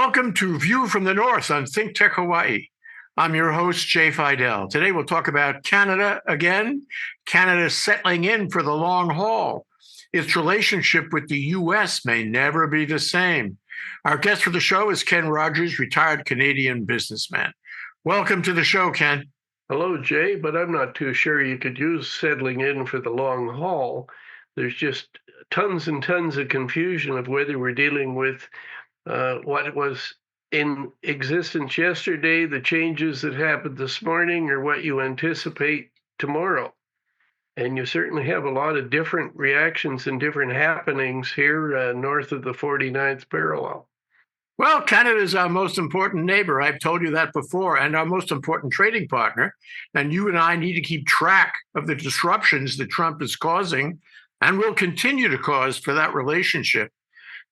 Welcome to View from the North on ThinkTech Hawaii. I'm your host, Jay Fidell. Today we'll talk about Canada again. Canada settling in for the long haul. Its relationship with the U.S. may never be the same. Our guest for the show is Ken Rogers, retired Canadian businessman. Welcome to the show, Ken. Hello, Jay, but I'm not too sure you could use settling in for the long haul. There's just tons and tons of confusion of whether we're dealing with what was in existence yesterday, the changes that happened this morning, or what you anticipate tomorrow. And you certainly have a lot of different reactions and different happenings here north of the 49th parallel. Well, Canada is our most important neighbor. I've told you that before, and our most important trading partner. And you and I need to keep track of the disruptions that Trump is causing and will continue to cause for that relationship.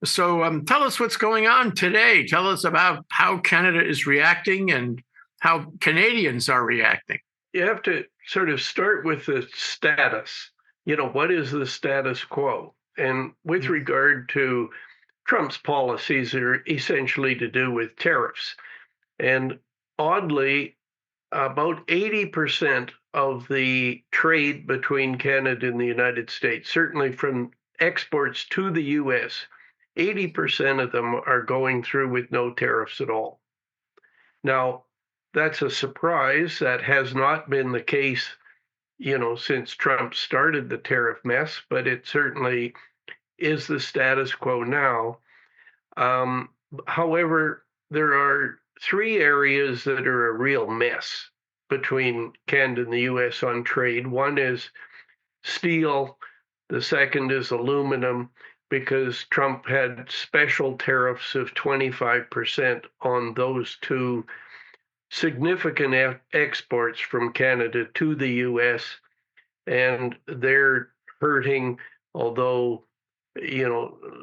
So tell us what's going on today. Tell us about how Canada is reacting and how Canadians are reacting. You have to sort of start with the status. What is the status quo? And with regard to Trump's policies are essentially to do with tariffs. And oddly, about 80% of the trade between Canada and the United States, certainly from exports to the US, 80% of them are going through with no tariffs at all. Now, that's a surprise. That has not been the case, since Trump started the tariff mess, but it certainly is the status quo now. However, there are three areas that are a real mess between Canada and the US on trade. One is steel, the second is aluminum, because Trump had special tariffs of 25% on those two significant exports from Canada to the US, and they're hurting, although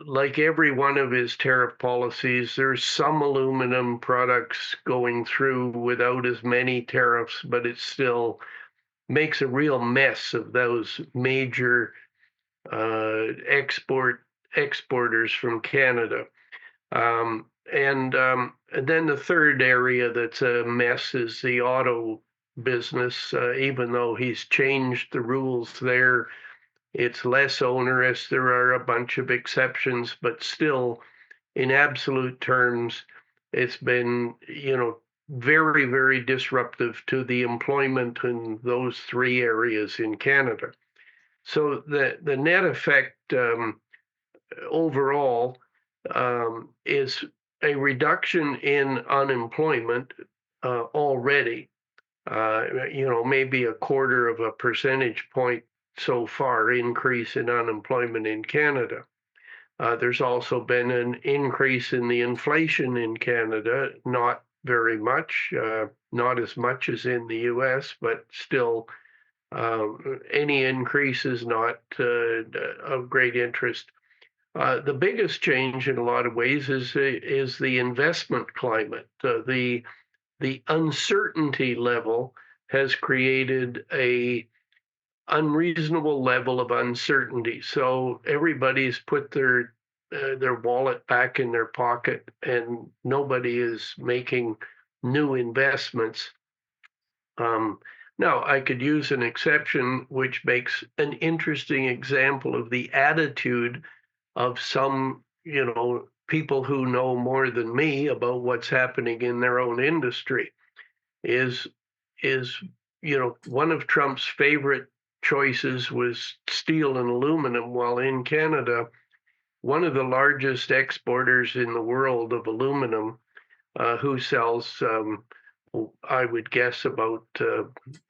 like every one of his tariff policies, there's some aluminum products going through without as many tariffs, but it still makes a real mess of those major exporters from Canada. And then the third area that's a mess is the auto business. Even though he's changed the rules there, it's less onerous. There are a bunch of exceptions, but still, in absolute terms, it's been, very, very disruptive to the employment in those three areas in Canada. So the net effect overall is a reduction in unemployment already, maybe a quarter of a percentage point so far increase in unemployment in Canada. There's also been an increase in the inflation in Canada, not very much, not as much as in the US, but still any increase is not of great interest. The biggest change in a lot of ways is the investment climate. The uncertainty level has created a unreasonable level of uncertainty. So everybody's put their wallet back in their pocket, and nobody is making new investments. Now, I could use an exception, which makes an interesting example of the attitude of some, people who know more than me about what's happening in their own industry. Is one of Trump's favorite choices was steel and aluminum, while in Canada, one of the largest exporters in the world of aluminum, who sells, I would guess, about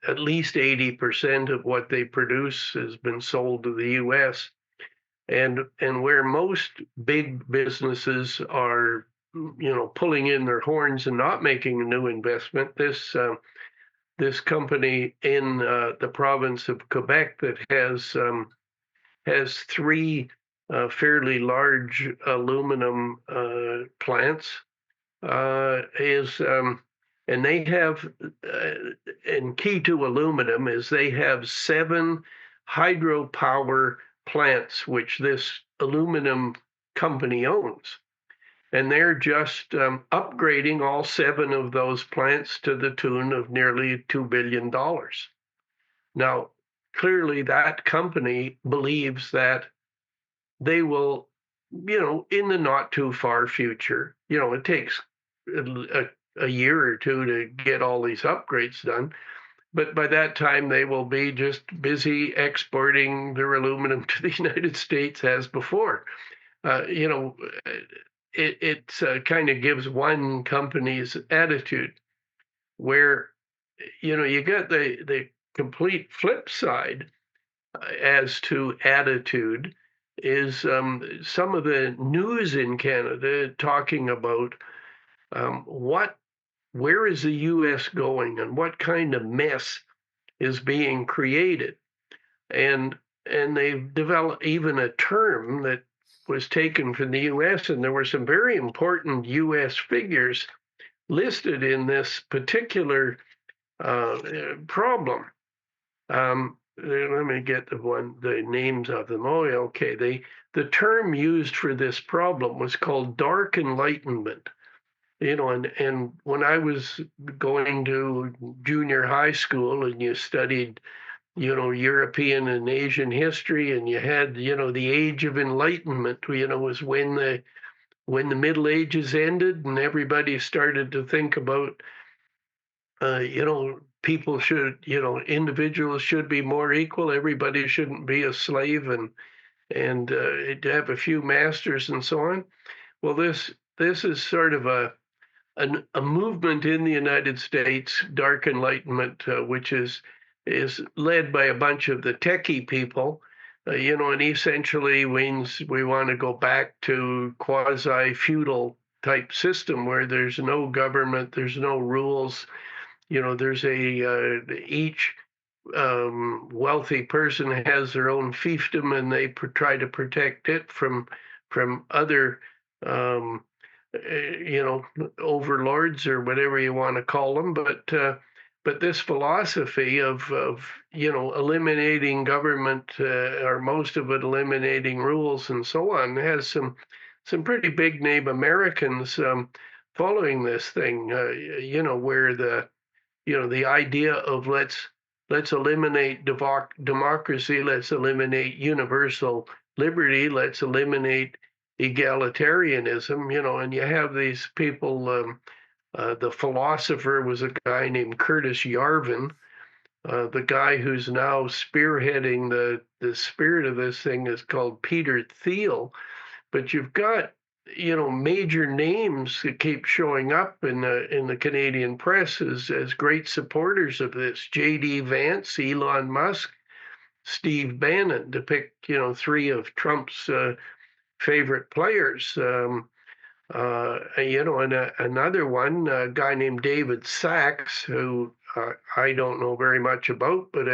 at least 80% of what they produce has been sold to the US. And where most big businesses are, pulling in their horns and not making a new investment, this company in the province of Quebec that has three fairly large aluminum plants and they have, and key to aluminum is they have 7 hydropower plants which this aluminum company owns. and they're just upgrading all 7 of those plants to the tune of nearly $2 billion. Now, clearly that company believes that they will, in the not too far future, it takes a year or two to get all these upgrades done. But by that time, they will be just busy exporting their aluminum to the United States as before. It kind of gives one company's attitude, where you get the complete flip side as to attitude is some of the news in Canada talking about where is the U.S. going and what kind of mess is being created, and they've developed even a term that was taken from the U.S. and there were some very important U.S. figures listed in this particular problem. Let me get the names of them. Oh, okay. The term used for this problem was called dark enlightenment. And when I was going to junior high school and you studied, European and Asian history, and you had, the Age of Enlightenment, was when the Middle Ages ended and everybody started to think about, people should, individuals should be more equal. Everybody shouldn't be a slave and have a few masters and so on. Well, this is sort of a movement in the United States, dark enlightenment, which is led by a bunch of the techie people, and essentially means we want to go back to quasi-feudal type system where there's no government, there's no rules. There's each wealthy person has their own fiefdom, and they try to protect it from other um, overlords or whatever you want to call them. But this philosophy of eliminating government, or most of it eliminating rules and so on, has some pretty big name Americans following this thing. Where the idea of let's eliminate democracy, let's eliminate universal liberty, let's eliminate egalitarianism, and you have these people. The philosopher was a guy named Curtis Yarvin. The guy who's now spearheading the spirit of this thing is called Peter Thiel. But you've got major names that keep showing up in the Canadian press as great supporters of this. J.D. Vance, Elon Musk, Steve Bannon, to pick 3 of Trump's favorite players. And another one, a guy named David Sachs, who I don't know very much about, but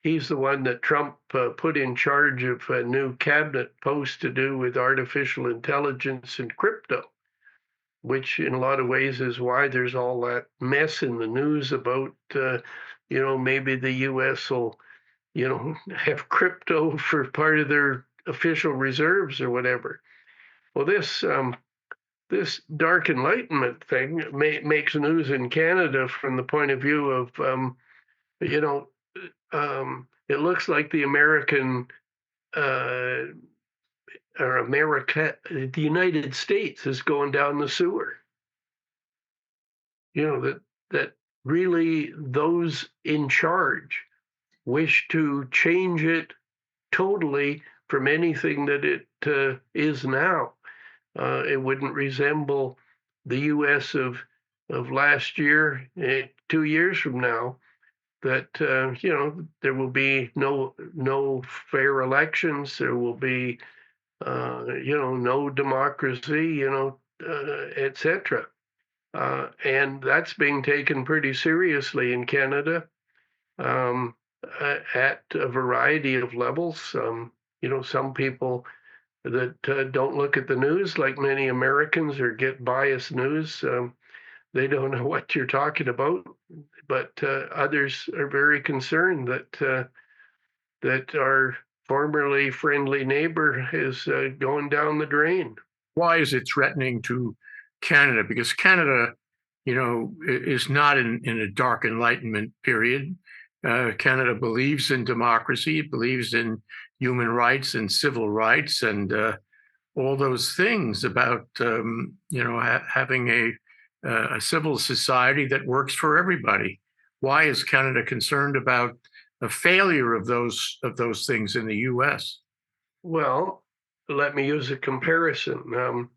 he's the one that Trump put in charge of a new cabinet post to do with artificial intelligence and crypto, which in a lot of ways is why there's all that mess in the news about, maybe the U.S. will, have crypto for part of their official reserves or whatever. Well, this dark enlightenment thing makes news in Canada from the point of view of, it looks like the American the United States is going down the sewer. That really those in charge wish to change it totally from anything that it is now. It wouldn't resemble the U.S. of last year, 2 years from now. That there will be no fair elections. There will be no democracy. Etc. And that's being taken pretty seriously in Canada at a variety of levels. Some people that don't look at the news like many Americans or get biased news. They don't know what you're talking about, but others are very concerned that our formerly friendly neighbor is going down the drain. Why is it threatening to Canada? Because Canada, is not in a dark Enlightenment period. Canada believes in democracy, it believes in human rights and civil rights, and all those things about having a civil society that works for everybody. Why is Canada concerned about the failure of those things in the U.S.? Well, let me use a comparison.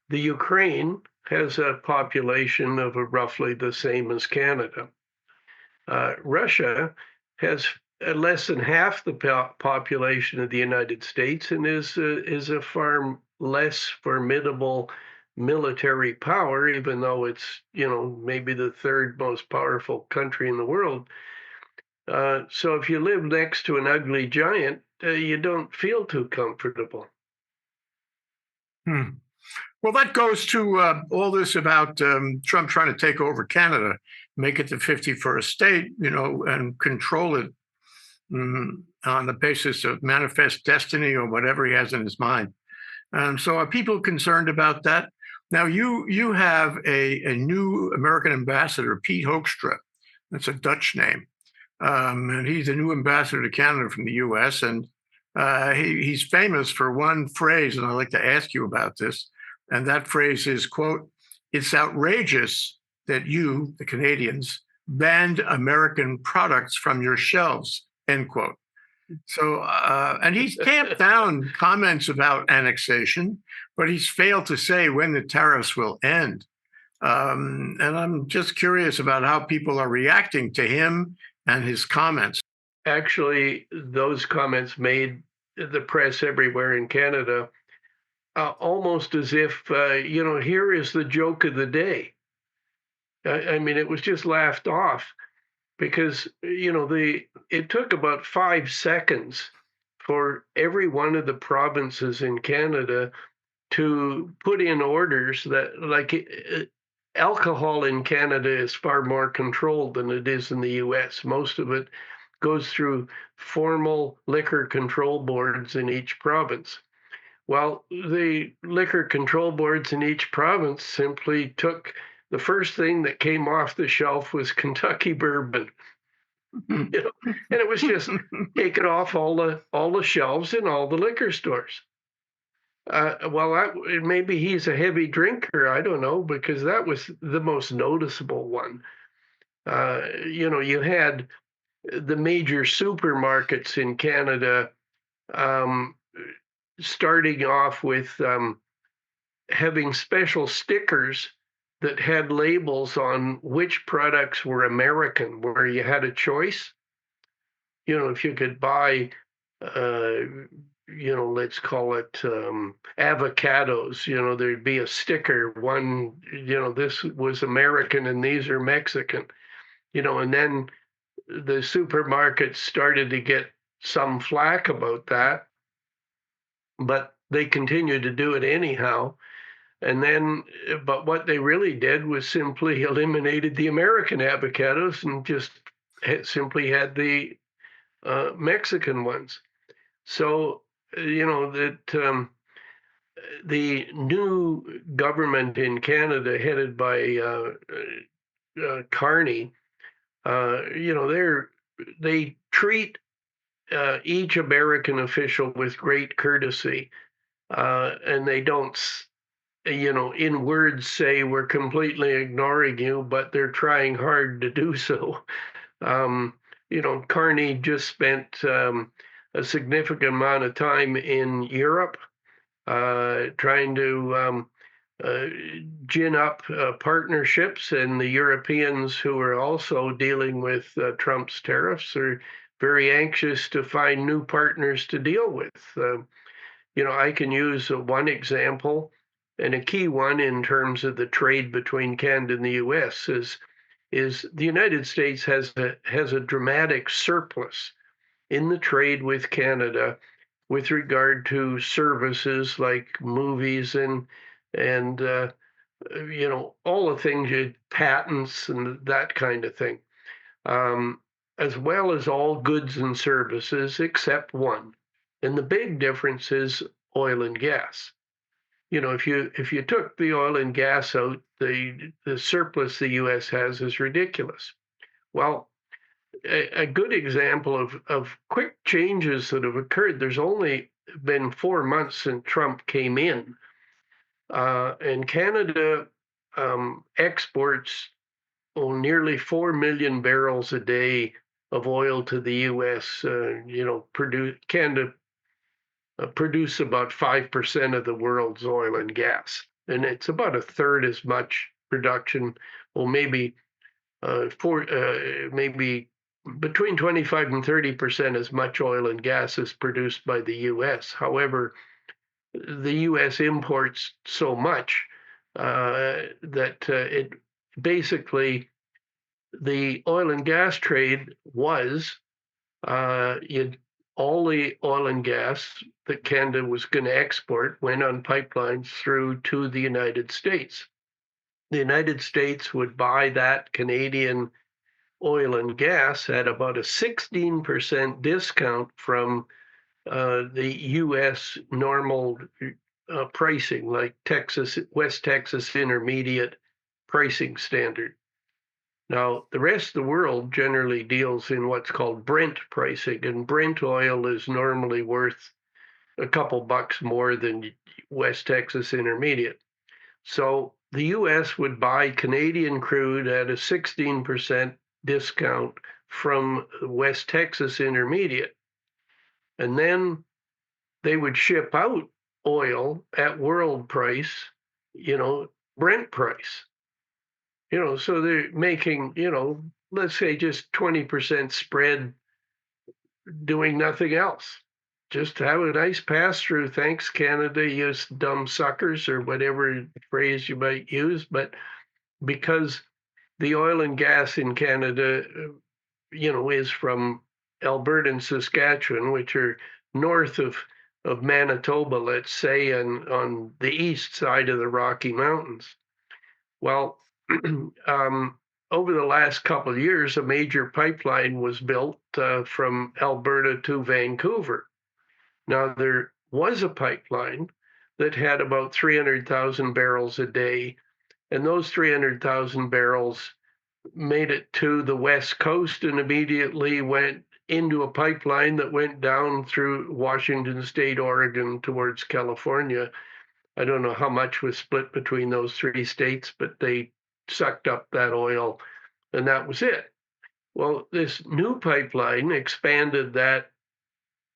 The Ukraine has a population of roughly the same as Canada. Russia has less than half the population of the United States and is a far less formidable military power, even though it's maybe the third most powerful country in the world. So if you live next to an ugly giant, you don't feel too comfortable. Well, that goes to all this about Trump trying to take over Canada, make it the 51st state, and control it on the basis of manifest destiny or whatever he has in his mind. So are people concerned about that? Now, you have a new American ambassador, Pete Hoekstra. That's a Dutch name. And he's a new ambassador to Canada from the US. And he's famous for one phrase, and I'd like to ask you about this. And that phrase is, quote, "It's outrageous that you, the Canadians, banned American products from your shelves," end quote. So, and he's tamped down comments about annexation, but he's failed to say when the tariffs will end. And I'm just curious about how people are reacting to him and his comments. Actually, those comments made the press everywhere in Canada almost as if, here is the joke of the day. I mean, it was just laughed off because, it took about 5 seconds for every one of the provinces in Canada to put in orders that, like, alcohol in Canada is far more controlled than it is in the US. Most of it goes through formal liquor control boards in each province. Well, the liquor control boards in each province simply took the first thing that came off the shelf was Kentucky bourbon, and it was just taken off all the shelves in all the liquor stores. Well, maybe he's a heavy drinker. I don't know, because that was the most noticeable one. You had the major supermarkets in Canada starting off with having special stickers that had labels on which products were American, where you had a choice. If you could buy, let's call it avocados, there'd be a sticker, one, this was American and these are Mexican, and then the supermarkets started to get some flack about that, but they continued to do it anyhow. And then, but what they really did was simply eliminated the American avocados and just simply had the Mexican ones. So, that the new government in Canada, headed by Carney, they treat each American official with great courtesy, and they don't, in words say we're completely ignoring you, but they're trying hard to do so. Carney just spent a significant amount of time in Europe trying to gin up partnerships, and the Europeans who are also dealing with Trump's tariffs are very anxious to find new partners to deal with. I can use one example, and a key one in terms of the trade between Canada and the U.S. is the United States has a dramatic surplus in the trade with Canada with regard to services like movies and all the things, patents and that kind of thing, as well as all goods and services except one. And the big difference is oil and gas. if you took the oil and gas out, the surplus the U.S. has is ridiculous. Well, a good example of quick changes that have occurred. There's only been 4 months since Trump came in, and Canada exports nearly 4 million barrels a day of oil to the U.S. Canada produce about 5% of the world's oil and gas, and it's about a third as much production, or maybe maybe between 25 and 30% as much oil and gas is produced by the U.S. However, the U.S. imports so much that it basically, the oil and gas trade was all the oil and gas that Canada was going to export went on pipelines through to the United States. The United States would buy that Canadian oil and gas at about a 16% discount from the U.S. normal pricing, like West Texas Intermediate pricing standard. Now, the rest of the world generally deals in what's called Brent pricing, and Brent oil is normally worth a couple bucks more than West Texas Intermediate. So the U.S. would buy Canadian crude at a 16% discount from West Texas Intermediate. And then they would ship out oil at world price, Brent price. So they're making, let's say just 20% spread doing nothing else. Just have a nice pass through. Thanks, Canada, you dumb suckers, or whatever phrase you might use. But because the oil and gas in Canada, is from Alberta and Saskatchewan, which are north of Manitoba, let's say, and on the east side of the Rocky Mountains. Well, over the last couple of years, a major pipeline was built from Alberta to Vancouver. Now, there was a pipeline that had about 300,000 barrels a day, and those 300,000 barrels made it to the West Coast and immediately went into a pipeline that went down through Washington State, Oregon, towards California. I don't know how much was split between those three states, but they sucked up that oil, and that was it. Well, this new pipeline expanded that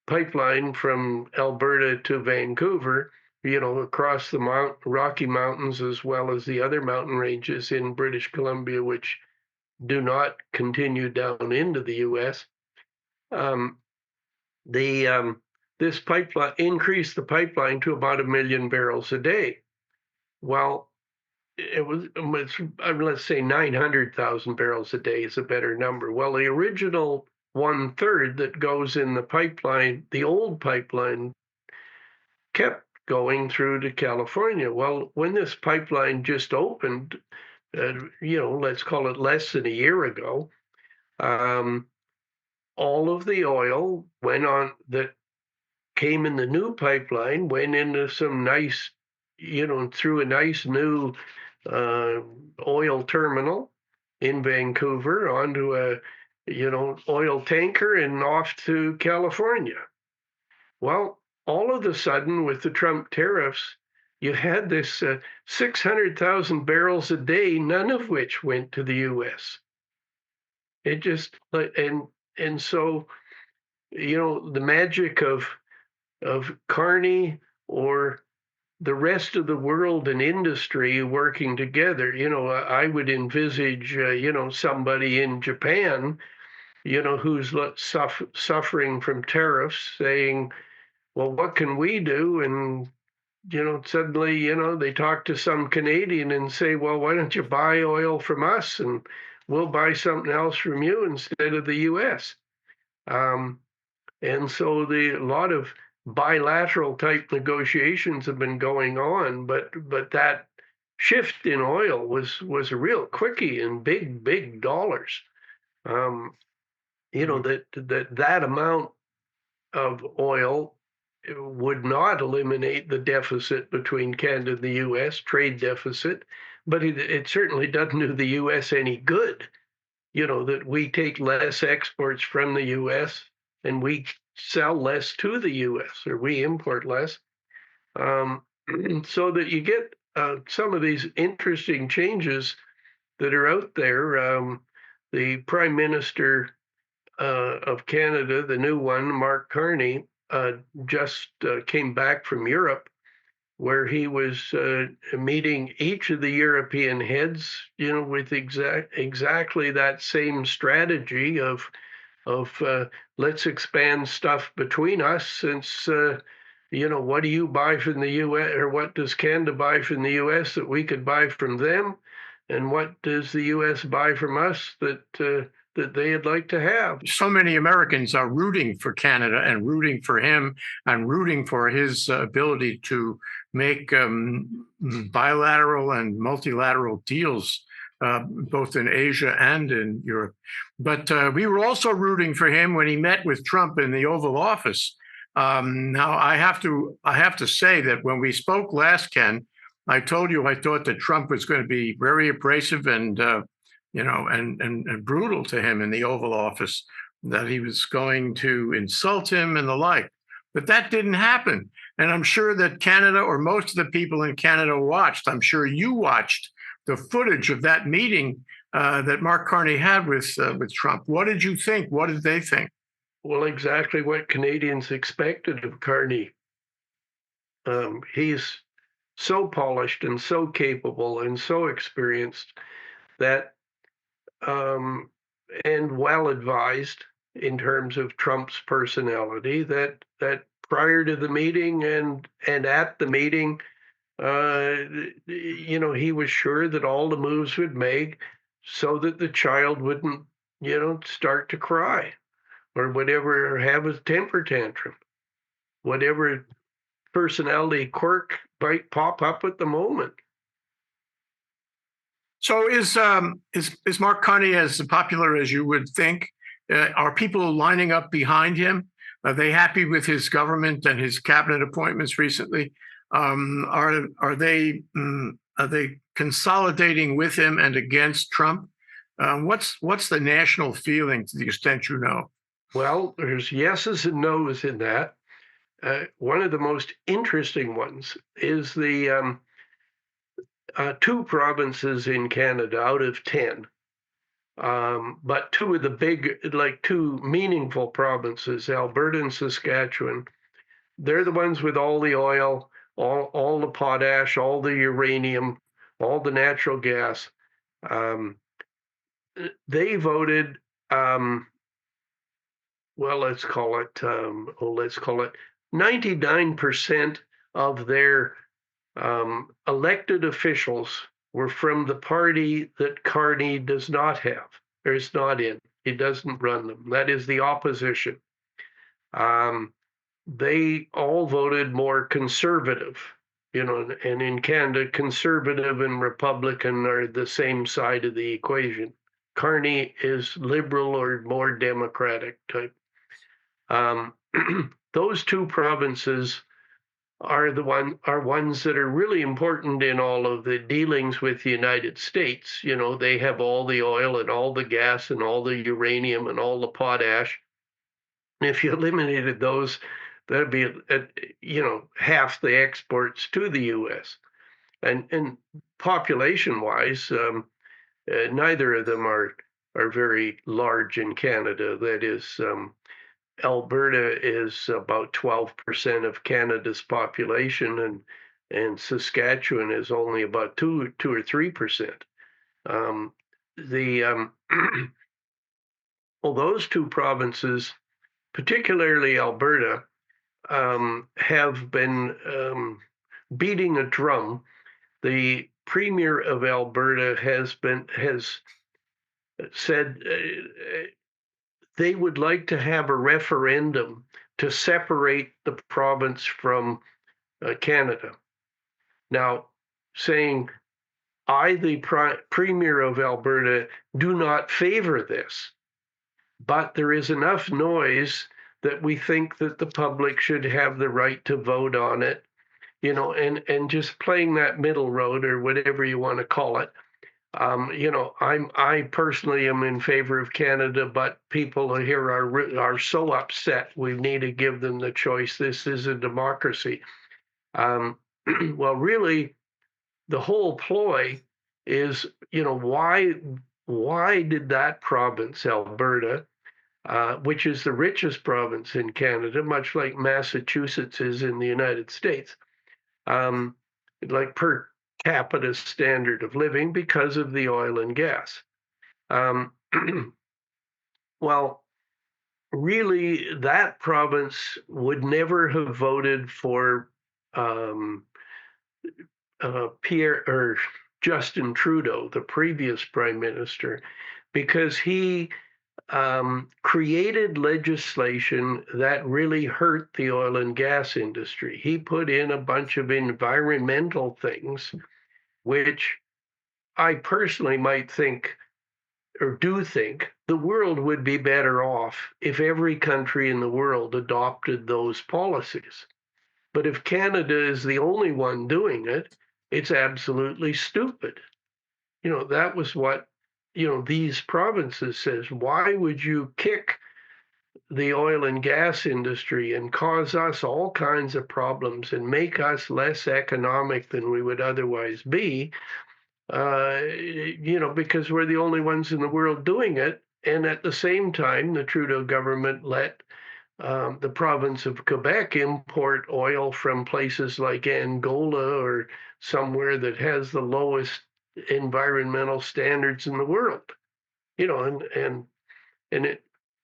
pipeline from Alberta to Vancouver, across the Rocky Mountains, as well as the other mountain ranges in British Columbia, which do not continue down into the U.S. This pipeline increased the pipeline to about 1 million barrels a day. Well, it was, let's say 900,000 barrels a day is a better number. Well, the original 1/3 that goes in the pipeline, the old pipeline, kept going through to California. Well, when this pipeline just opened, let's call it less than a year ago, all of the oil went on that came in the new pipeline, went into some nice, through a nice new oil terminal in Vancouver onto a, oil tanker and off to California. Well, all of a sudden, with the Trump tariffs, you had this 600,000 barrels a day, none of which went to the U.S. It just, and so, the magic of Carney or the rest of the world and industry working together, I would envisage, somebody in Japan, who's suffering from tariffs, saying, well, what can we do? And, suddenly, they talk to some Canadian and say, well, why don't you buy oil from us and we'll buy something else from you instead of the U.S. And so a lot of bilateral type negotiations have been going on, but that shift in oil was a real quickie in big dollars. That amount of oil would not eliminate the deficit between Canada and the U.S., trade deficit, but it certainly doesn't do the U.S. any good. That we take less exports from the U.S. and we sell less to the U.S. or we import less, so that you get some of these interesting changes that are out there. The Prime Minister of Canada, the new one, Mark Carney, just came back from Europe, where he was meeting each of the European heads, with exactly that same strategy of let's expand stuff between us, since what do you buy from the U.S. or what does Canada buy from the U.S. that we could buy from them, and what does the U.S. buy from us that they'd like to have? So many Americans are rooting for Canada and rooting for him and rooting for his ability to make bilateral and multilateral deals, both in Asia and in Europe. But we were also rooting for him when he met with Trump in the Oval Office. Now, I have to say that when we spoke last, Ken, I told you I thought that Trump was going to be very abrasive and brutal to him in the Oval Office, that he was going to insult him and the like. But that didn't happen. And I'm sure that Canada, or most of the people in Canada, watched. I'm sure you watched the footage of that meeting that Mark Carney had with Trump. What did you think? What did they think? Well, exactly what Canadians expected of Carney. He's so polished and so capable and so experienced that and well advised in terms of Trump's personality, that prior to the meeting and at the meeting, he was sure that all the moves would make so that the child wouldn't, start to cry or whatever, or have a temper tantrum, whatever personality quirk might pop up at the moment. So is Mark Carney as popular as you would think? Are people lining up behind him? Are they happy with his government and his cabinet appointments recently? Are they consolidating with him and against Trump? What's the national feeling, to the extent you know? Well, there's yeses and nos in that. One of the most interesting ones is the 2 provinces in Canada out of 10, but 2 of the big, 2 meaningful provinces, Alberta and Saskatchewan, they're the ones with all the oil, all the potash, all the uranium, all the natural gas. They voted, let's call it 99% of their elected officials were from the party that Carney does not have, or is not in. He doesn't run them. That is the opposition. They all voted more conservative, and in Canada, conservative and Republican are the same side of the equation. Carney is liberal or more democratic type. Those 2 provinces are ones that are really important in all of the dealings with the United States. They have all the oil and all the gas and all the uranium and all the potash. And if you eliminated those, that'd be half the exports to the U.S. And population-wise, neither of them are very large in Canada. That is, Alberta is about 12% of Canada's population, and Saskatchewan is only about 2 or 3%. Those 2 provinces, particularly Alberta, have been beating a drum. The Premier of Alberta has said they would like to have a referendum to separate the province from Canada. Now, saying, I, the Premier of Alberta, do not favor this, but there is enough noise that we think that the public should have the right to vote on it, and just playing that middle road or whatever you want to call it. I personally am in favor of Canada, but people here are so upset. We need to give them the choice. This is a democracy. Well, really, the whole ploy is, why did that province, Alberta, which is the richest province in Canada, much like Massachusetts is in the United States, like per capita standard of living because of the oil and gas. Um, well, really, that province would never have voted for um, Pierre or Justin Trudeau, the previous prime minister, because he created legislation that really hurt the oil and gas industry. He put in a bunch of environmental things, which I personally might think or do think the world would be better off if every country in the world adopted those policies. But if Canada is the only one doing it, it's absolutely stupid. That was what, these provinces says. Why would you kick the oil and gas industry and cause us all kinds of problems and make us less economic than we would otherwise be? Because we're the only ones in the world doing it. And at the same time, the Trudeau government let the province of Quebec import oil from places like Angola or somewhere that has the lowest environmental standards in the world. And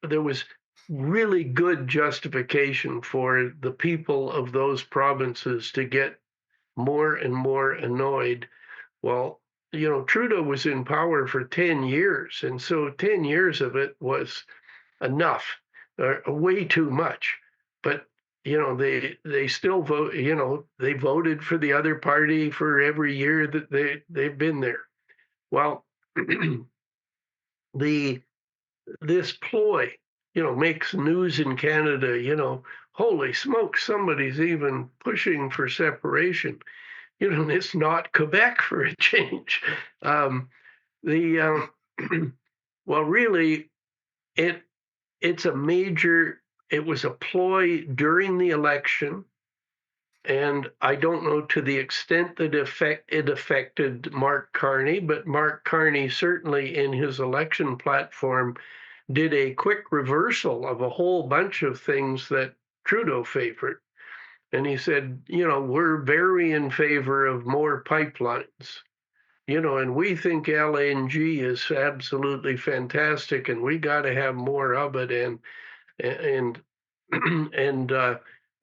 there was really good justification for the people of those provinces to get more and more annoyed. Well, Trudeau was in power for 10 years, and so 10 years of it was enough, way too much. But they still vote. They voted for the other party for every year that they've been there. Well, this ploy, makes news in Canada. Holy smoke, somebody's even pushing for separation. It's not Quebec for a change. The well, really, it's a major. It was a ploy during the election, and I don't know to the extent that it affected Mark Carney, but Mark Carney certainly in his election platform did a quick reversal of a whole bunch of things that Trudeau favored. And he said, we're very in favor of more pipelines, and we think LNG is absolutely fantastic and we got to have more of it. And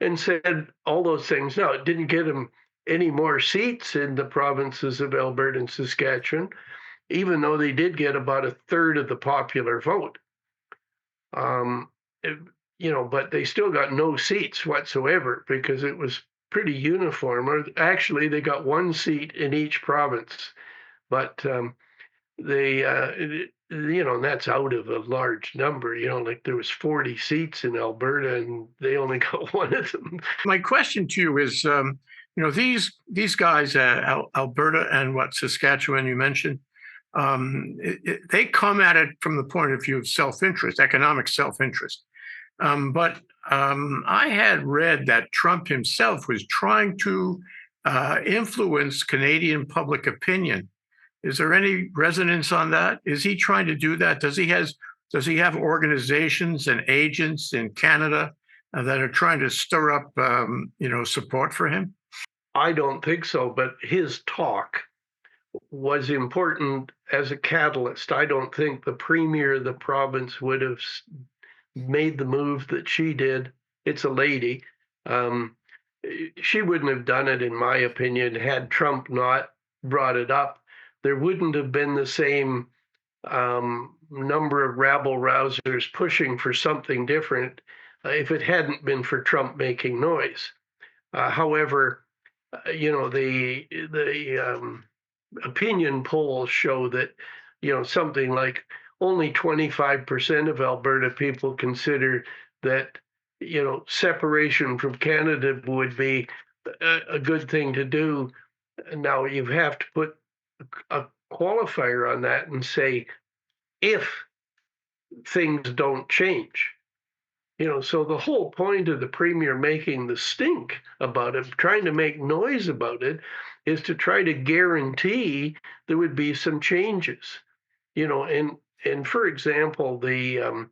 and said all those things. Now, it didn't get him any more seats in the provinces of Alberta and Saskatchewan, even though they did get about a third of the popular vote. But they still got no seats whatsoever because it was pretty uniform. Or actually, they got one seat in each province, but and that's out of a large number. Like there was 40 seats in Alberta, and they only got one of them. My question to you is, these guys, Alberta and Saskatchewan, you mentioned, they come at it from the point of view of self-interest, economic self-interest. But I had read that Trump himself was trying to influence Canadian public opinion. Is there any resonance on that? Is he trying to do that? Does he have organizations and agents in Canada that are trying to stir up, support for him? I don't think so, but his talk was important as a catalyst. I don't think the premier of the province would have made the move that she did. It's a lady. She wouldn't have done it, in my opinion, had Trump not brought it up. There wouldn't have been the same number of rabble-rousers pushing for something different if it hadn't been for Trump making noise. However, the opinion polls show that, something like only 25% of Alberta people consider that separation from Canada would be a good thing to do. Now you have to put a qualifier on that and say, if things don't change. So the whole point of the premier making the stink about it, trying to make noise about it, is to try to guarantee there would be some changes. And for example, the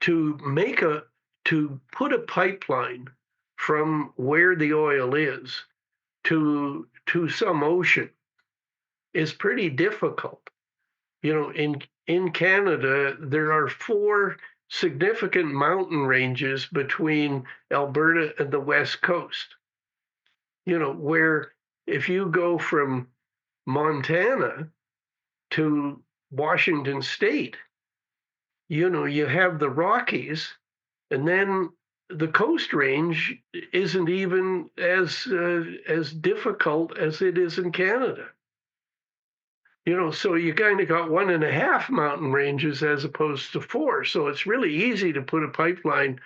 to put a pipeline from where the oil is to some ocean is pretty difficult. In Canada, there are 4 significant mountain ranges between Alberta and the West Coast. Where if you go from Montana to Washington State, you have the Rockies, and then the Coast Range isn't even as difficult as it is in Canada. So you kind of got 1.5 mountain ranges as opposed to 4. So it's really easy to put a pipeline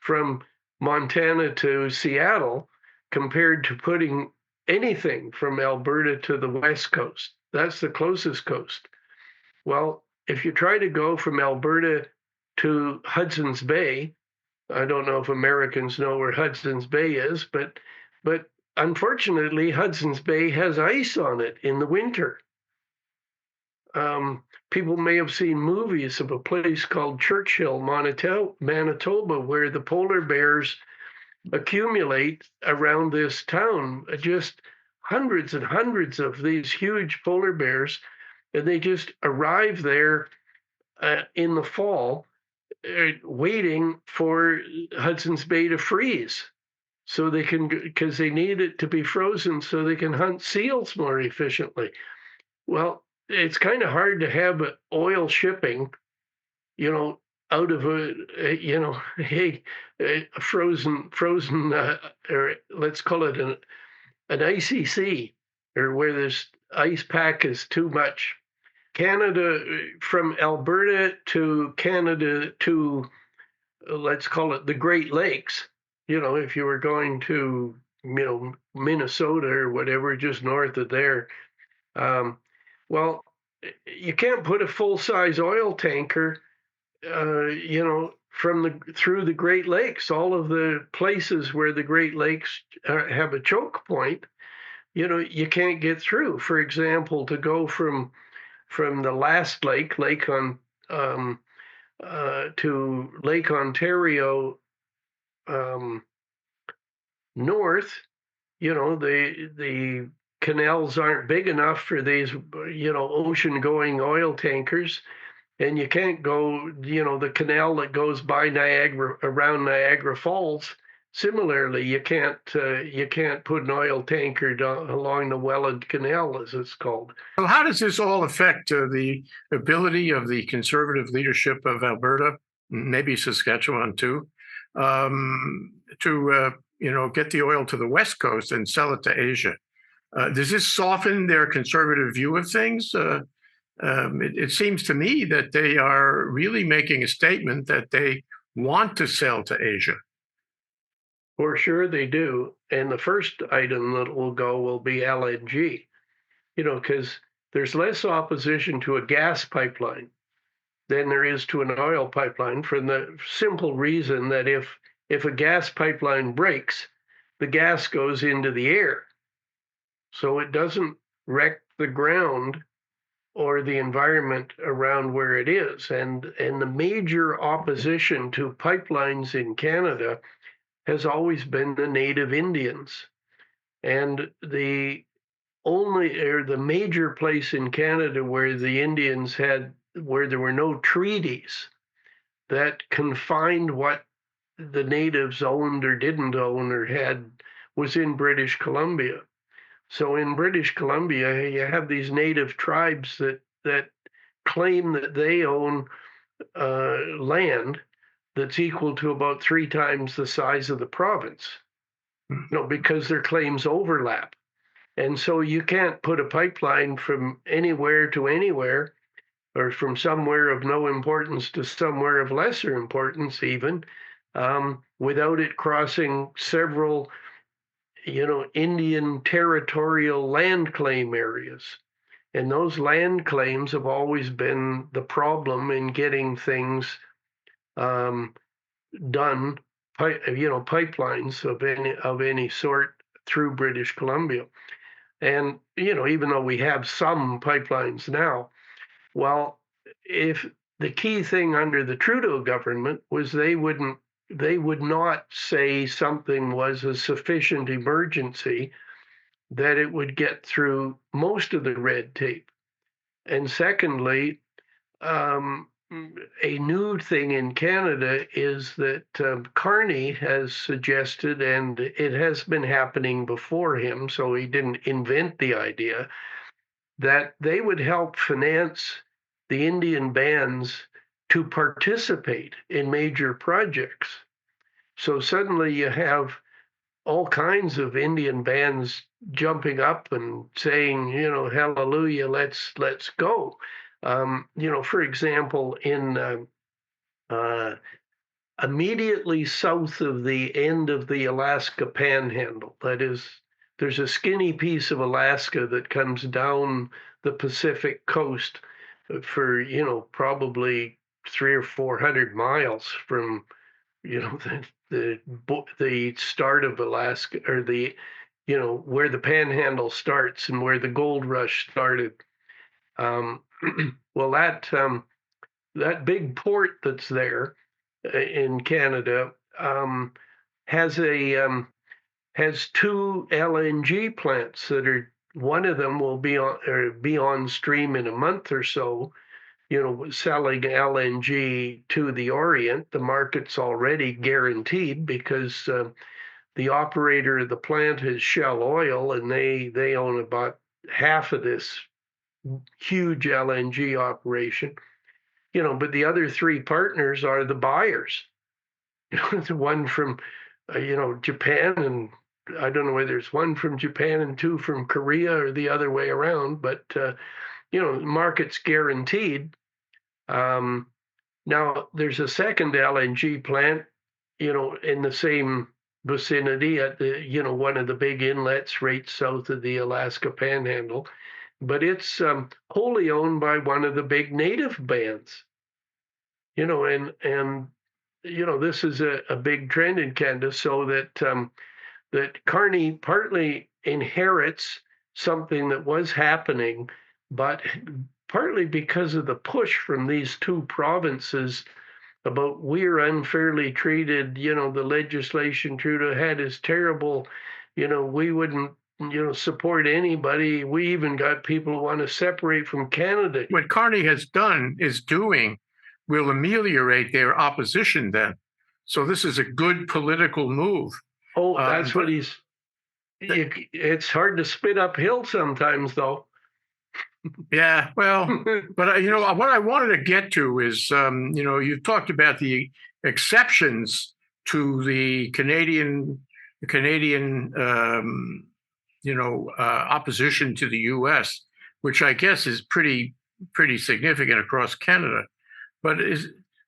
from Montana to Seattle compared to putting anything from Alberta to the West Coast. That's the closest coast. Well, if you try to go from Alberta to Hudson's Bay, I don't know if Americans know where Hudson's Bay is, but unfortunately, Hudson's Bay has ice on it in the winter. People may have seen movies of a place called Churchill, Manitoba, where the polar bears accumulate around this town. Just hundreds and hundreds of these huge polar bears, and they just arrive there in the fall, waiting for Hudson's Bay to freeze. So they can, because they need it to be frozen so they can hunt seals more efficiently. Well, it's kind of hard to have oil shipping, out of a frozen, or let's call it an icy sea, or where this ice pack is too much. Canada, from Alberta to Canada to, let's call it the Great Lakes, if you were going to, Minnesota or whatever, just north of there. Well, you can't put a full-size oil tanker, through the Great Lakes. All of the places where the Great Lakes have a choke point, you can't get through. For example, to go from the last lake to Lake Ontario north, the canals aren't big enough for these, ocean-going oil tankers, and you can't go, the canal that goes by around Niagara Falls. Similarly, you can't put an oil tanker along the Welland Canal, as it's called. So how does this all affect the ability of the conservative leadership of Alberta, maybe Saskatchewan too, to get the oil to the West Coast and sell it to Asia? Does this soften their conservative view of things? It seems to me that they are really making a statement that they want to sell to Asia. For sure they do. And the first item that will go will be LNG, because there's less opposition to a gas pipeline than there is to an oil pipeline, for the simple reason that if a gas pipeline breaks, the gas goes into the air. So it doesn't wreck the ground or the environment around where it is. And the major opposition to pipelines in Canada has always been the native Indians. And the major place in Canada where the Indians where there were no treaties that confined what the natives owned or didn't own or had, was in British Columbia. So in British Columbia, you have these native tribes that claim that they own land that's equal to about 3 times the size of the province, because their claims overlap. And so you can't put a pipeline from anywhere to anywhere, or from somewhere of no importance to somewhere of lesser importance even, without it crossing several, Indian territorial land claim areas. And those land claims have always been the problem in getting things um, done, pipelines of any sort through British Columbia. And even though we have some pipelines now, well, if the key thing under the Trudeau government was they would not say something was a sufficient emergency that it would get through most of the red tape. And secondly, a new thing in Canada is that Carney has suggested, and it has been happening before him, so he didn't invent the idea, that they would help finance the Indian bands to participate in major projects. So suddenly you have all kinds of Indian bands jumping up and saying, hallelujah, let's go. For example, in immediately south of the end of the Alaska Panhandle, that is, there's a skinny piece of Alaska that comes down the Pacific coast for, probably 300 or 400 miles from, the start of Alaska, or the, where the Panhandle starts and where the gold rush started. Well, that big port that's there in Canada has two LNG plants that are, one of them will be on stream in a month or so, selling LNG to the Orient. The market's already guaranteed because the operator of the plant is Shell Oil, and they own about half of this huge LNG operation. But the other three partners are the buyers. The one from, Japan, and I don't know whether it's one from Japan and two from Korea or the other way around, but, the market's guaranteed. Now, there's a second LNG plant, in the same vicinity at the, one of the big inlets right south of the Alaska Panhandle, but it's wholly owned by one of the big native bands. And this is a big trend in Canada, so that Carney partly inherits something that was happening, but partly because of the push from these two provinces about we're unfairly treated, the legislation Trudeau had is terrible, we wouldn't, support anybody. We even got people who want to separate from Canada. What Carney has done is doing will ameliorate their opposition then. So this is a good political move. Oh, that's what he's. It's hard to spit uphill sometimes, though. Yeah, well, but what I wanted to get to is, you've talked about the exceptions to the Canadian, opposition to the U.S., which I guess is pretty significant across Canada. But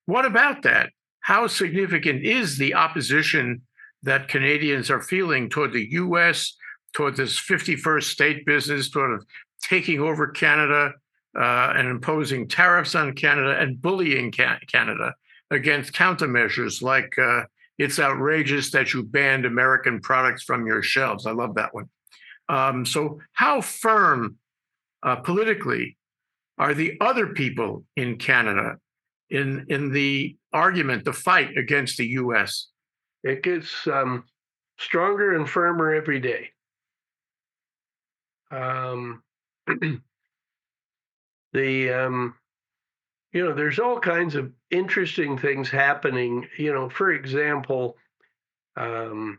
what about that? How significant is the opposition that Canadians are feeling toward the U.S., toward this 51st state business, toward taking over Canada and imposing tariffs on Canada and bullying Canada against countermeasures like it's outrageous that you banned American products from your shelves. I love that one. So how firm politically are the other people in Canada in the argument, the fight against the U.S.? It gets stronger and firmer every day. There's all kinds of interesting things happening. For example, one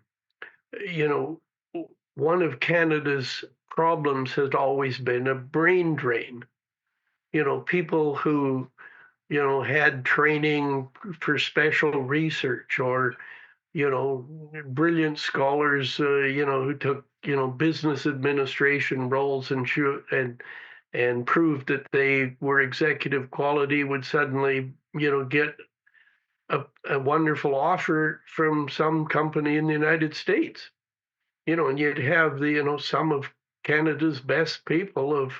of Canada's problems has always been a brain drain. People who, had training for special research, or, brilliant scholars, who took, business administration roles and proved that they were executive quality, would suddenly, get a wonderful offer from some company in the United States. And you'd have some of Canada's best people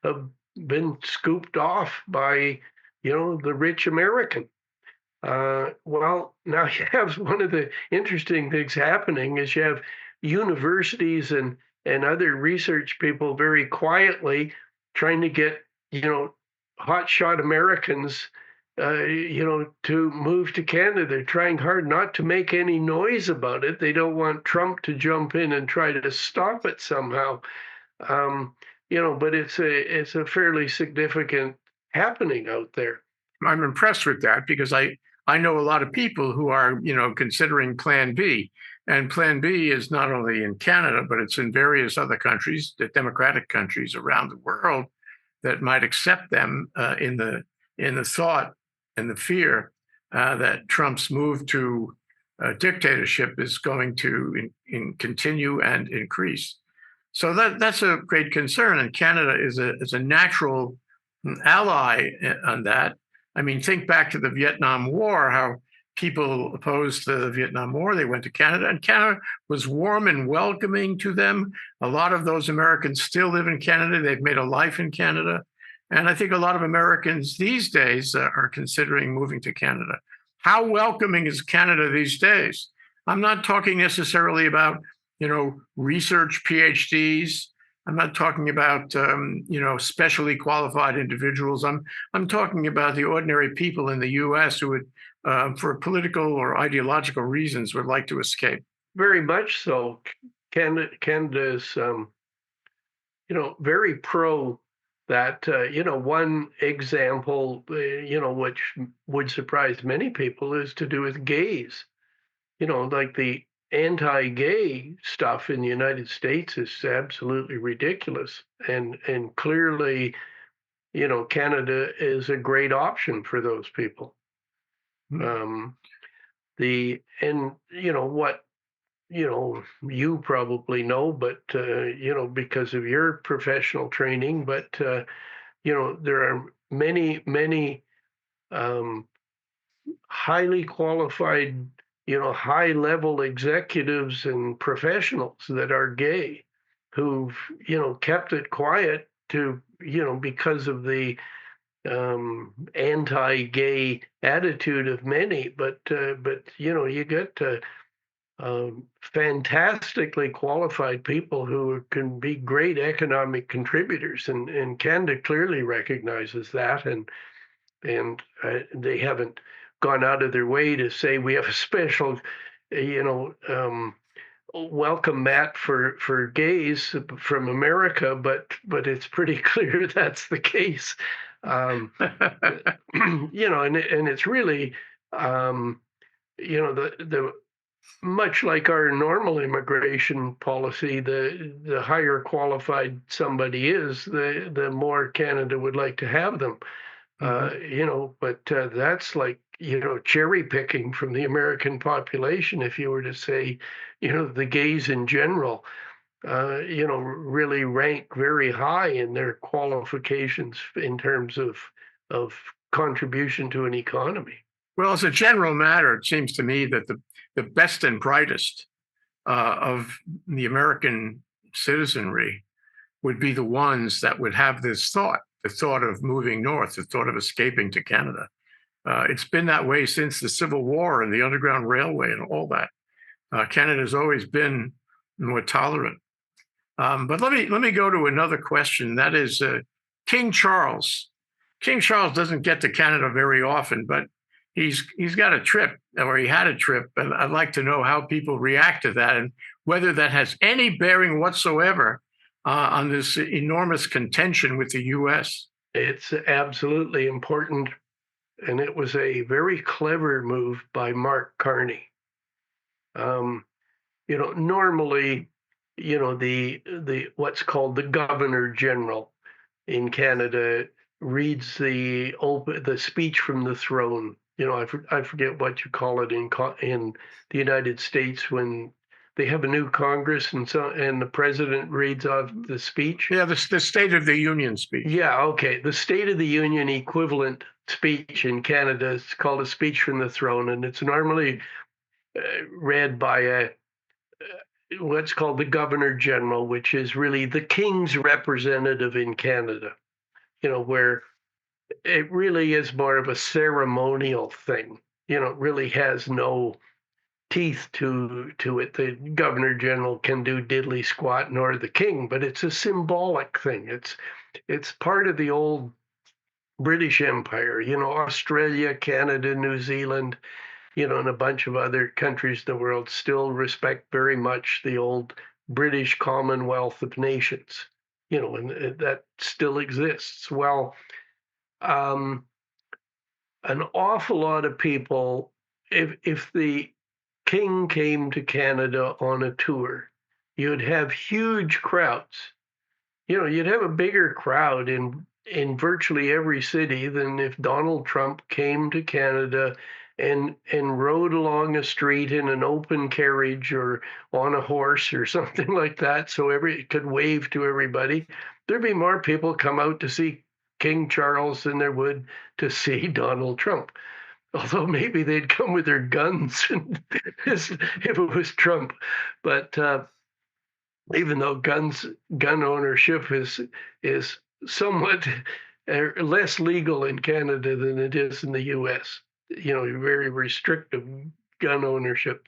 have been scooped off by, the rich American. Well, now you have one of the interesting things happening is you have universities and other research people very quietly trying to get, hotshot Americans, to move to Canada. They're trying hard not to make any noise about it. They don't want Trump to jump in and try to stop it somehow. But it's a fairly significant happening out there. I'm impressed with that because I know a lot of people who are, considering Plan B. And Plan B is not only in Canada, but it's in various other countries, the democratic countries around the world that might accept them in the thought and the fear that Trump's move to dictatorship is going to continue and increase. So that's a great concern, and Canada is a natural ally on that. I mean, think back to the Vietnam War, how people opposed the Vietnam War. They went to Canada, and Canada was warm and welcoming to them. A lot of those Americans still live in Canada. They've made a life in Canada. And I think a lot of Americans these days are considering moving to Canada. How welcoming is Canada these days? I'm not talking necessarily about, research PhDs. I'm not talking about, specially qualified individuals. I'm talking about the ordinary people in the U.S. who would, for political or ideological reasons, would like to escape. Very much so. Canada is, very pro that. One example, which would surprise many people, is to do with gays. Like the anti-gay stuff in the United States is absolutely ridiculous, and clearly, Canada is a great option for those people. What you probably know, but because of your professional training, but there are many highly qualified, high-level executives and professionals that are gay who've, kept it quiet because of the anti-gay attitude of many. But you get fantastically qualified people who can be great economic contributors, and Canada clearly recognizes that, and they haven't gone out of their way to say we have a special, welcome mat for gays from America, but it's pretty clear that's the case. And it's really, the much like our normal immigration policy, the higher qualified somebody is, the more Canada would like to have them. But that's like, cherry picking from the American population. If you were to say, the gays in general, really rank very high in their qualifications in terms of contribution to an economy. Well, as a general matter, it seems to me that the best and brightest of the American citizenry would be the ones that would have this thought, the thought of moving north, the thought of escaping to Canada. It's been that way since the Civil War and the Underground Railway and all that. Canada has always been more tolerant. But let me go to another question. That is King Charles. King Charles doesn't get to Canada very often, but he's got a trip, or he had a trip, and I'd like to know how people react to that and whether that has any bearing whatsoever on this enormous contention with the U.S. It's absolutely important, and it was a very clever move by Mark Carney. Normally, the what's called the Governor General in Canada reads the speech from the throne. I forget what you call it in the United States when they have a new Congress and the president reads off the speech. Yeah, the State of the Union speech. Yeah, okay, the State of the Union equivalent speech in Canada. It's called a speech from the throne, and it's normally read by what's called the Governor General, which is really the King's representative in Canada. Where it really is more of a ceremonial thing. It really has no teeth to it. The Governor General can do diddly squat, nor the King, but it's a symbolic thing. It's part of the old British Empire. Australia, Canada, New Zealand, and a bunch of other countries in the world still respect very much the old British Commonwealth of Nations. And that still exists. Well, an awful lot of people, if the King came to Canada on a tour, you'd have huge crowds. You'd have a bigger crowd in virtually every city than if Donald Trump came to Canada and rode along a street in an open carriage or on a horse or something like that, so it could wave to everybody. There'd be more people come out to see King Charles than there would to see Donald Trump. Although maybe they'd come with their guns if it was Trump. But even though gun ownership is somewhat less legal in Canada than it is in the U.S., very restrictive gun ownership.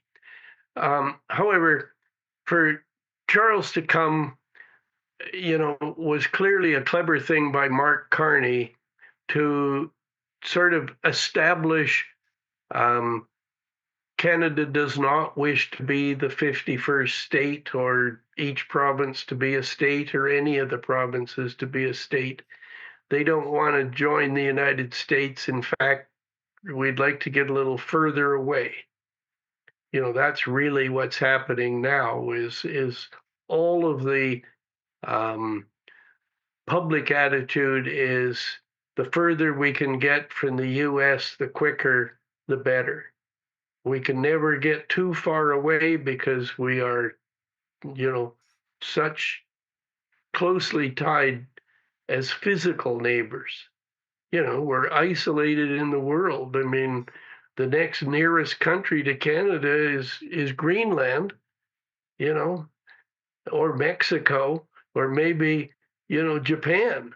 However, for Charles to come, was clearly a clever thing by Mark Carney to sort of establish Canada does not wish to be the 51st state, or each province to be a state, or any of the provinces to be a state. They don't want to join the United States. In fact, we'd like to get a little further away. That's really what's happening now is all of the public attitude is the further we can get from the U.S., the quicker, the better. We can never get too far away because we are, such closely tied as physical neighbors. We're isolated in the world. I mean, the next nearest country to Canada is Greenland, or Mexico, or maybe, Japan.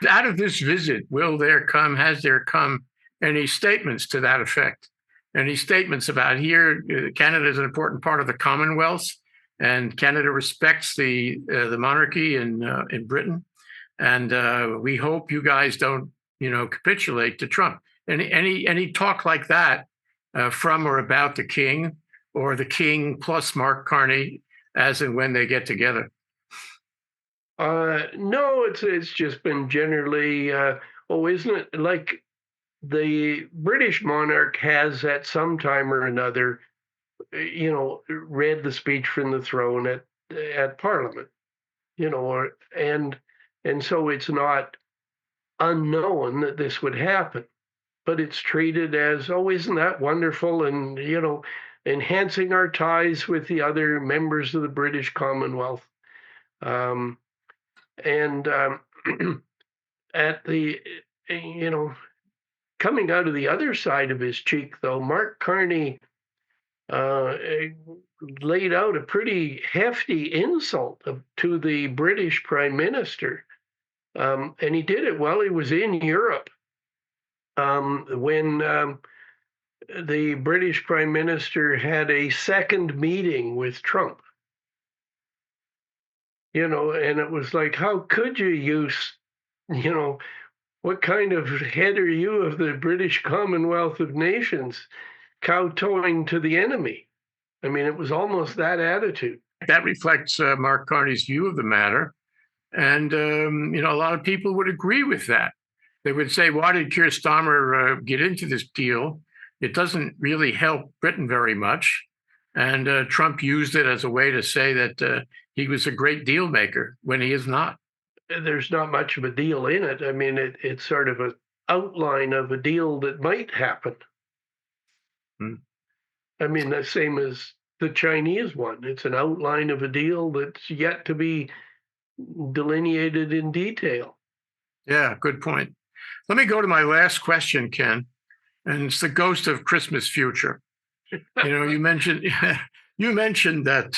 Out of this visit, has there come any statements to that effect? Any statements about here, Canada is an important part of the Commonwealth, and Canada respects the monarchy in Britain, and we hope you guys don't, capitulate to Trump. Any talk like that from or about the King, or the King plus Mark Carney, as and when they get together? No, it's just been generally. Isn't it like the British monarch has at some time or another, read the speech from the throne at Parliament, and so it's not unknown that this would happen, but it's treated as, isn't that wonderful, and enhancing our ties with the other members of the British Commonwealth. At the, coming out of the other side of his cheek, though, Mark Carney laid out a pretty hefty insult to the British Prime Minister. And he did it while he was in Europe, when the British Prime Minister had a second meeting with Trump. And it was like, how could you use, what kind of head are you of the British Commonwealth of Nations, kowtowing to the enemy? I mean, it was almost that attitude. That reflects Mark Carney's view of the matter. And, a lot of people would agree with that. They would say, why did Keir Starmer get into this deal? It doesn't really help Britain very much. And Trump used it as a way to say that he was a great deal maker when he is not. There's not much of a deal in it. I mean, it's sort of an outline of a deal that might happen. I mean, the same as the Chinese one. It's an outline of a deal that's yet to be delineated in detail. Yeah, good point. Let me go to my last question, Ken, and it's the ghost of Christmas future. You mentioned you mentioned that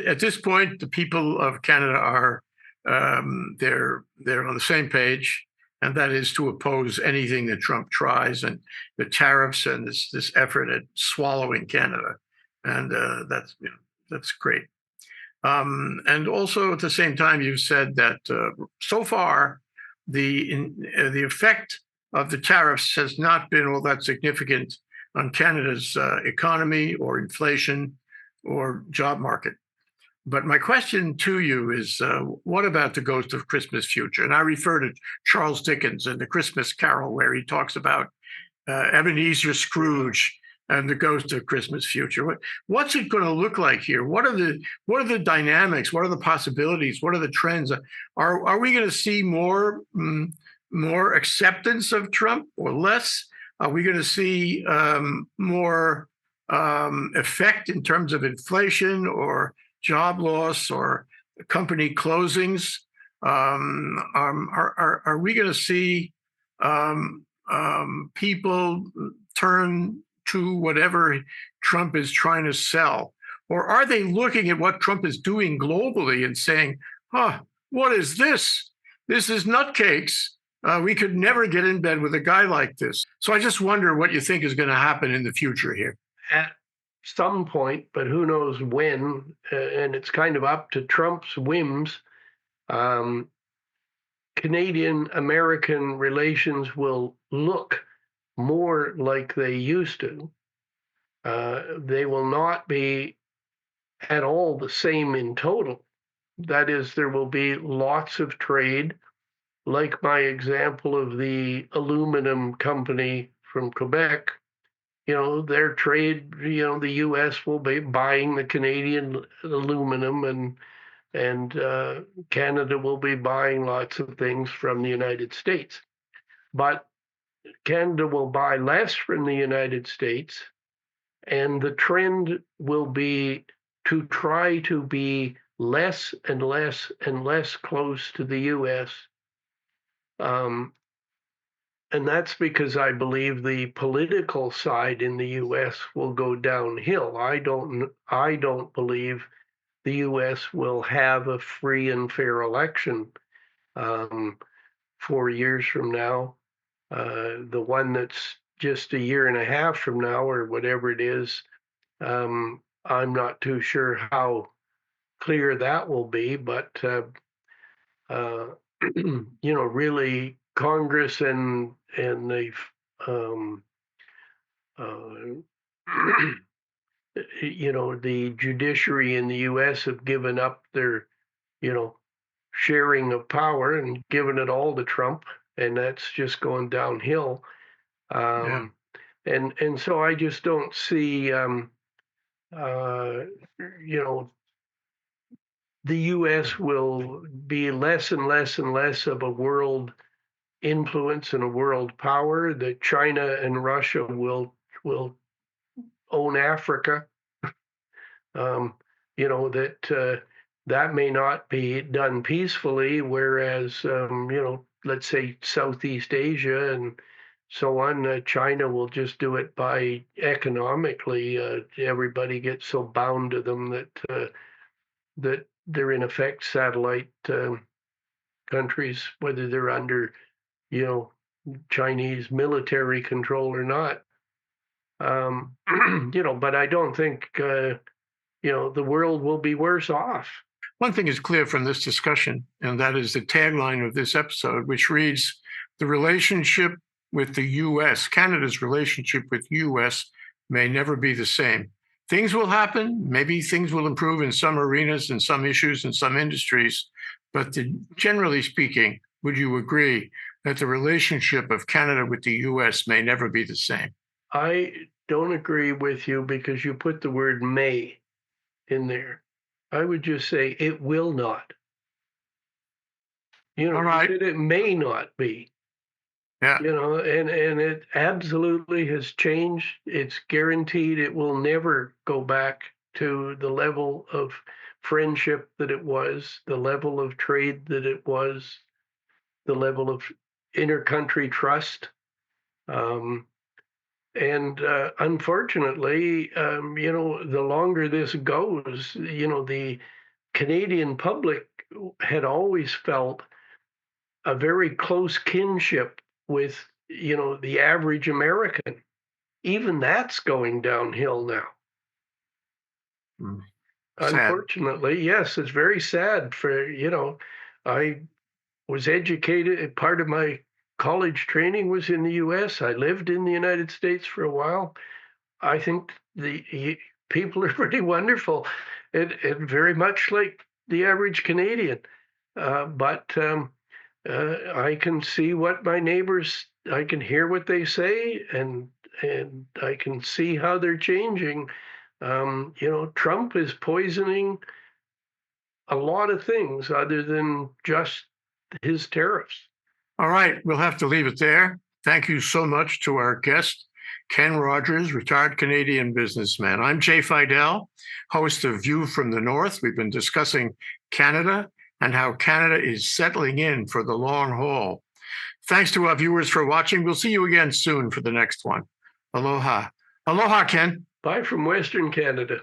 at this point the people of Canada are they're on the same page, and that is to oppose anything that Trump tries, and the tariffs and this effort at swallowing Canada, and that's great. And also at the same time, you said that so far the effect of the tariffs has not been all that significant on Canada's economy or inflation or job market. But my question to you is, what about the ghost of Christmas future? And I refer to Charles Dickens and the Christmas Carol, where he talks about Ebenezer Scrooge and the ghost of Christmas future. What's it going to look like here? What are the dynamics? What are the possibilities? What are the trends? Are we going to see more acceptance of Trump or less? Are we going to see more effect in terms of inflation or job loss or company closings? Are we going to see people turn to whatever Trump is trying to sell? Or are they looking at what Trump is doing globally and saying, what is this? This is nutcakes. We could never get in bed with a guy like this. So I just wonder what you think is going to happen in the future here. At some point, but who knows when, and it's kind of up to Trump's whims, Canadian-American relations will look more like they used to. They will not be at all the same in total. That is, there will be lots of trade, like my example of the aluminum company from Quebec. Their trade, the U.S. will be buying the Canadian aluminum, and Canada will be buying lots of things from the United States. But Canada will buy less from the United States, and the trend will be to try to be less and less and less close to the U.S. And that's because I believe the political side in the U.S. will go downhill. I don't believe the U.S. will have a free and fair election 4 years from now. The one that's just a year and a half from now, or whatever it is, I'm not too sure how clear that will be. But really, Congress and the the judiciary in the U.S. have given up their sharing of power and given it all to Trump, and that's just going downhill. And so I just don't see the U.S. will be less and less and less of a world influence and a world power. That China and Russia will own Africa. That may not be done peacefully, whereas let's say Southeast Asia and so on, China will just do it by economically. Everybody gets so bound to them that they're in effect satellite countries, whether they're under Chinese military control or not. But I don't think the world will be worse off. One thing is clear from this discussion, and that is the tagline of this episode, which reads, "The relationship with the U.S., Canada's relationship with U.S. may never be the same." Things will happen. Maybe things will improve in some arenas and some issues in some industries. But generally speaking, would you agree that the relationship of Canada with the U.S. may never be the same? I don't agree with you because you put the word may in there. I would just say it will not. All right. It may not be. Yeah. And it absolutely has changed. It's guaranteed it will never go back to the level of friendship that it was, the level of trade that it was. the level of intercountry trust. And unfortunately, the longer this goes, the Canadian public had always felt a very close kinship with, the average American. Even that's going downhill now. Sad. Unfortunately, yes, it's very sad for, I was educated, part of my college training was in the US. I lived in the United States for a while. I think the people are pretty wonderful and very much like the average Canadian. But I can see what my neighbors, I can hear what they say, and I can see how they're changing. Trump is poisoning a lot of things other than just his tariffs. All right, we'll have to leave it there. Thank you so much to our guest, Ken Rogers, retired Canadian businessman. I'm Jay Fidell, host of View from the North. We've been discussing Canada and how Canada is settling in for the long haul. Thanks to our viewers for watching. We'll see you again soon for the next one. Aloha. Aloha, Ken. Bye from Western Canada.